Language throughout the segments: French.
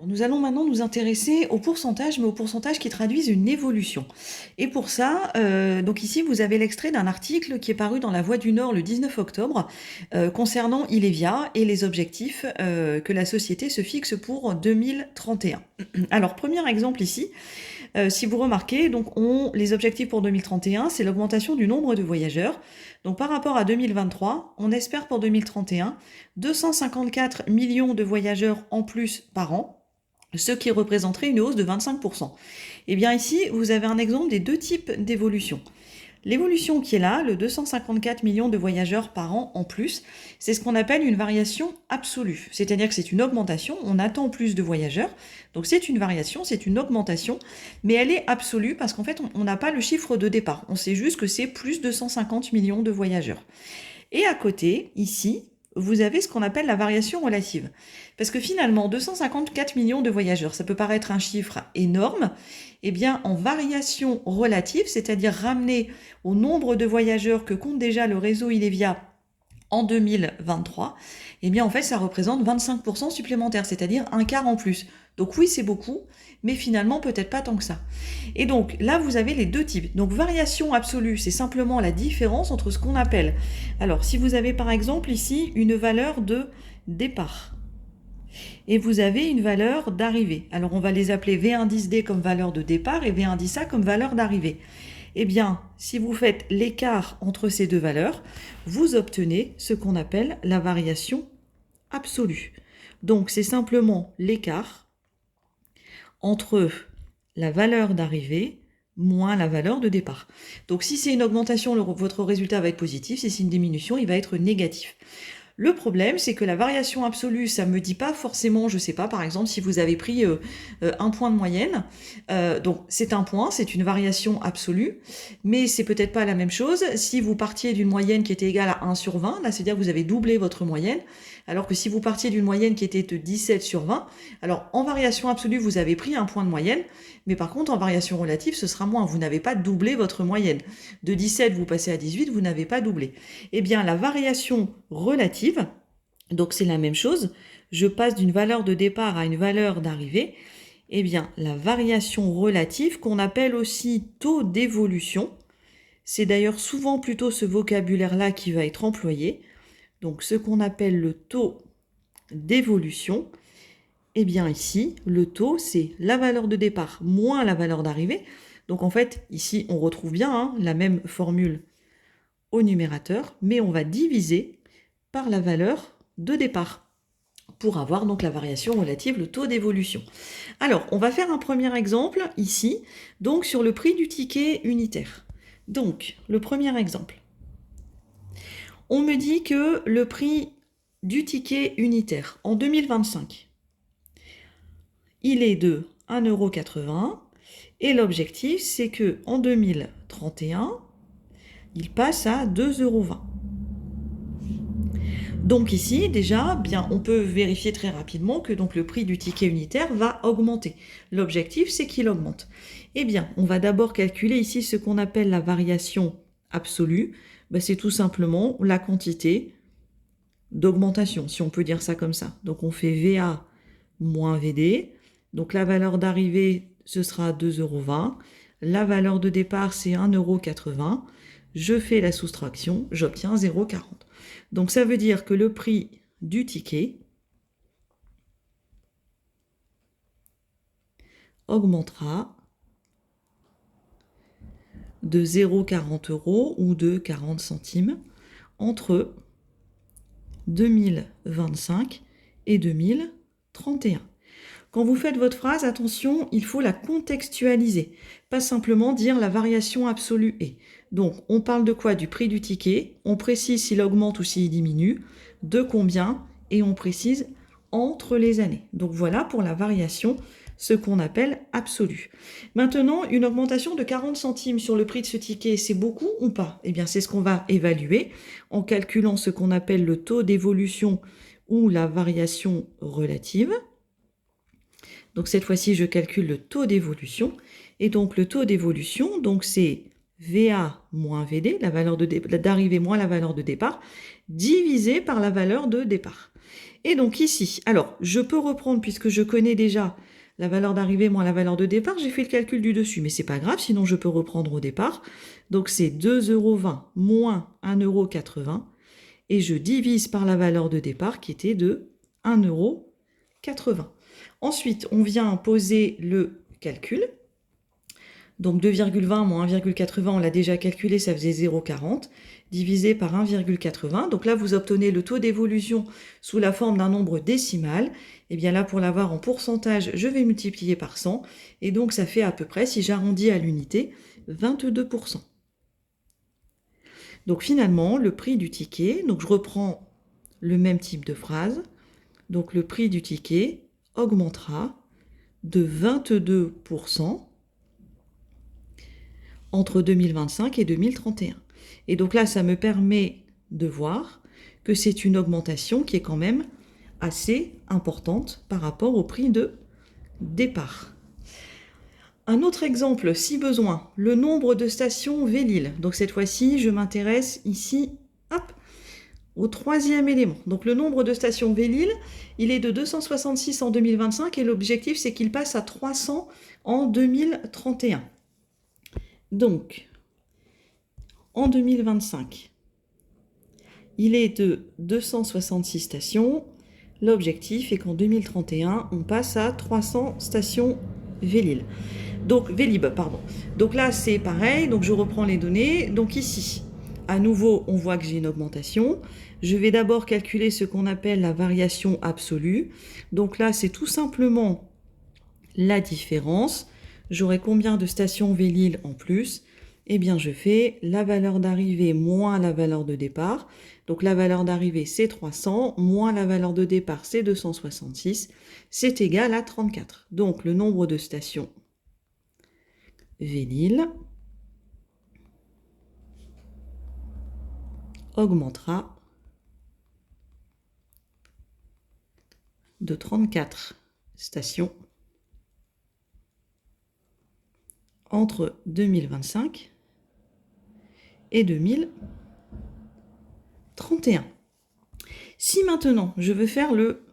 Nous allons maintenant nous intéresser aux pourcentages, mais aux pourcentages qui traduisent une évolution. Et pour ça, donc ici, vous avez l'extrait d'un article qui est paru dans La Voix du Nord le 19 octobre, concernant Ilevia et les objectifs que la société se fixe pour 2031. Alors, premier exemple ici, si vous remarquez, donc les objectifs pour 2031, c'est l'augmentation du nombre de voyageurs. Donc par rapport à 2023, on espère pour 2031 254 millions de voyageurs en plus par an, ce qui représenterait une hausse de 25%. Et bien ici, vous avez un exemple des deux types d'évolution. L'évolution qui est là, le 254 millions de voyageurs par an en plus, c'est ce qu'on appelle une variation absolue. C'est-à-dire que c'est une augmentation, on attend plus de voyageurs, donc c'est une variation, c'est une augmentation, mais elle est absolue parce qu'en fait, on n'a pas le chiffre de départ. On sait juste que c'est plus de 150 millions de voyageurs. Et à côté, ici, vous avez ce qu'on appelle la variation relative. Parce que finalement, 254 millions de voyageurs, ça peut paraître un chiffre énorme. Eh bien, en variation relative, c'est-à-dire ramené au nombre de voyageurs que compte déjà le réseau Ilevia en 2023, eh bien en fait ça représente 25% supplémentaire, c'est-à-dire un quart en plus. Donc oui, c'est beaucoup, mais finalement peut-être pas tant que ça. Et donc là, vous avez les deux types. Donc variation absolue, c'est simplement la différence entre ce qu'on appelle. Alors si vous avez par exemple ici une valeur de départ, et vous avez une valeur d'arrivée. Alors on va les appeler V1,10D comme valeur de départ et V1,10A comme valeur d'arrivée. Eh bien, si vous faites l'écart entre ces deux valeurs, vous obtenez ce qu'on appelle la variation absolue. Donc c'est simplement l'écart entre la valeur d'arrivée moins la valeur de départ. Donc si c'est une augmentation, votre résultat va être positif. Si c'est une diminution, il va être négatif. Le problème, c'est que la variation absolue, ça me dit pas forcément, je sais pas, par exemple, si vous avez pris un point de moyenne. Donc, c'est un point, c'est une variation absolue, mais c'est peut-être pas la même chose si vous partiez d'une moyenne qui était égale à 1 sur 20, là, c'est-à-dire que vous avez doublé votre moyenne, alors que si vous partiez d'une moyenne qui était de 17 sur 20, alors en variation absolue, vous avez pris un point de moyenne, mais par contre, en variation relative, ce sera moins. Vous n'avez pas doublé votre moyenne. De 17, vous passez à 18, vous n'avez pas doublé. Eh bien, la variation relative, donc c'est la même chose, je passe d'une valeur de départ à une valeur d'arrivée, eh bien, la variation relative, qu'on appelle aussi taux d'évolution, c'est d'ailleurs souvent plutôt ce vocabulaire-là qui va être employé, donc ce qu'on appelle le taux d'évolution, eh bien ici, le taux, c'est la valeur de départ moins la valeur d'arrivée. Donc en fait, ici, on retrouve bien la même formule au numérateur, mais on va diviser par la valeur de départ pour avoir donc la variation relative, le taux d'évolution. Alors, on va faire un premier exemple ici, donc sur le prix du ticket unitaire. Donc, le premier exemple. On me dit que le prix du ticket unitaire en 2025, il est de 1,80 € et l'objectif, c'est que en 2031, il passe à 2,20 €. Donc ici, déjà, bien, on peut vérifier très rapidement que donc le prix du ticket unitaire va augmenter. L'objectif, c'est qu'il augmente. Eh bien, on va d'abord calculer ici ce qu'on appelle la variation absolue. Ben, c'est tout simplement la quantité d'augmentation, si on peut dire ça comme ça. Donc on fait VA moins VD. Donc la valeur d'arrivée, ce sera 2,20 €. La valeur de départ, c'est 1,80 €. Je fais la soustraction, j'obtiens 0,40. Donc ça veut dire que le prix du ticket augmentera de 0,40 € ou de 40 centimes entre 2025 et 2031. Quand vous faites votre phrase, attention, il faut la contextualiser, pas simplement dire la variation absolue est. Donc, on parle de quoi? Du prix du ticket, on précise s'il augmente ou s'il diminue, de combien, et on précise entre les années. Donc voilà pour la variation, ce qu'on appelle absolue. Maintenant, une augmentation de 40 centimes sur le prix de ce ticket, c'est beaucoup ou pas? Eh bien, c'est ce qu'on va évaluer en calculant ce qu'on appelle le taux d'évolution ou la variation relative. Donc cette fois-ci, je calcule le taux d'évolution. Et donc le taux d'évolution, donc c'est VA moins VD, la valeur d'arrivée moins la valeur de départ, divisé par la valeur de départ. Et donc ici, alors je peux reprendre puisque je connais déjà la valeur d'arrivée moins la valeur de départ, j'ai fait le calcul du dessus, mais c'est pas grave, sinon je peux reprendre au départ. Donc c'est 2,20 € moins 1,80 € et je divise par la valeur de départ qui était de 1,80 €. Ensuite, on vient poser le calcul. Donc 2,20 moins 1,80, on l'a déjà calculé, ça faisait 0,40, divisé par 1,80. Donc là, vous obtenez le taux d'évolution sous la forme d'un nombre décimal. Et bien là, pour l'avoir en pourcentage, je vais multiplier par 100. Et donc ça fait à peu près, si j'arrondis à l'unité, 22%. Donc finalement, le prix du ticket, donc je reprends le même type de phrase. Donc le prix du ticket augmentera de 22% entre 2025 et 2031. Et donc là, ça me permet de voir que c'est une augmentation qui est quand même assez importante par rapport au prix de départ. Un autre exemple, si besoin, le nombre de stations Vélil. Donc cette fois-ci, je m'intéresse ici, hop, au troisième élément. Donc le nombre de stations Vélil, il est de 266 en 2025 et l'objectif, c'est qu'il passe à 300 en 2031. Donc, en 2025, il est de 266 stations. L'objectif est qu'en 2031, on passe à 300 stations Vélib. Donc là, c'est pareil. Donc, je reprends les données. Donc ici, à nouveau, on voit que j'ai une augmentation. Je vais d'abord calculer ce qu'on appelle la variation absolue. Donc là, c'est tout simplement la différence. J'aurai combien de stations Vélil en plus? Eh bien, je fais la valeur d'arrivée moins la valeur de départ. Donc, la valeur d'arrivée, c'est 300, moins la valeur de départ, c'est 266. C'est égal à 34. Donc, le nombre de stations Vélil augmentera de 34 stations entre 2025 et 2031. Si maintenant je veux faire le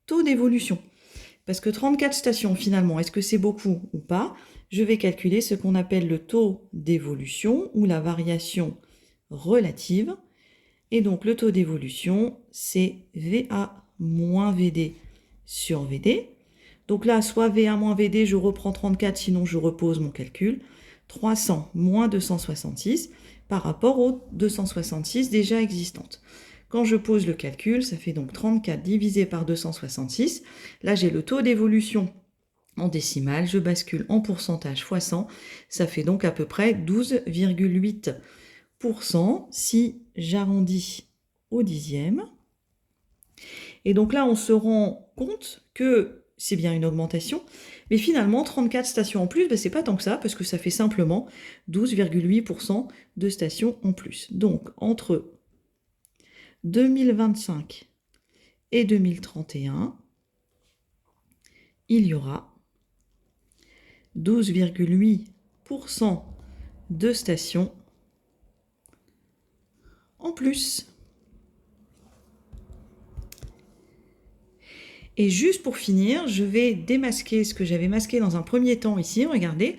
taux d'évolution, parce que 34 stations finalement, est-ce que c'est beaucoup ou pas? Je vais calculer ce qu'on appelle le taux d'évolution ou la variation relative. Et donc le taux d'évolution, c'est VA moins VD sur VD. Donc là, soit VA moins VD, je reprends 34, sinon je repose mon calcul. 300 moins 266 par rapport aux 266 déjà existantes. Quand je pose le calcul, ça fait donc 34 divisé par 266. Là, j'ai le taux d'évolution en décimale. Je bascule en pourcentage fois 100. Ça fait donc à peu près 12,8% si j'arrondis au dixième. Et donc là, on se rend compte que c'est bien une augmentation, mais finalement, 34 stations en plus, c'est pas tant que ça, parce que ça fait simplement 12,8% de stations en plus. Donc, entre 2025 et 2031, il y aura 12,8% de stations en plus. Et juste pour finir, je vais démasquer ce que j'avais masqué dans un premier temps ici. Regardez,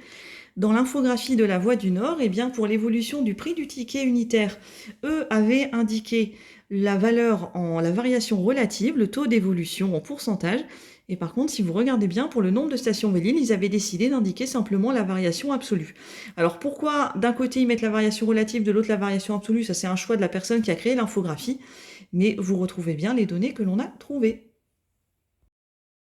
dans l'infographie de la Voie du Nord, eh bien pour l'évolution du prix du ticket unitaire, eux avaient indiqué la valeur en la variation relative, le taux d'évolution en pourcentage. Et par contre, si vous regardez bien, pour le nombre de stations Vélil, ils avaient décidé d'indiquer simplement la variation absolue. Alors pourquoi d'un côté ils mettent la variation relative, de l'autre la variation absolue? Ça, c'est un choix de la personne qui a créé l'infographie. Mais vous retrouvez bien les données que l'on a trouvées.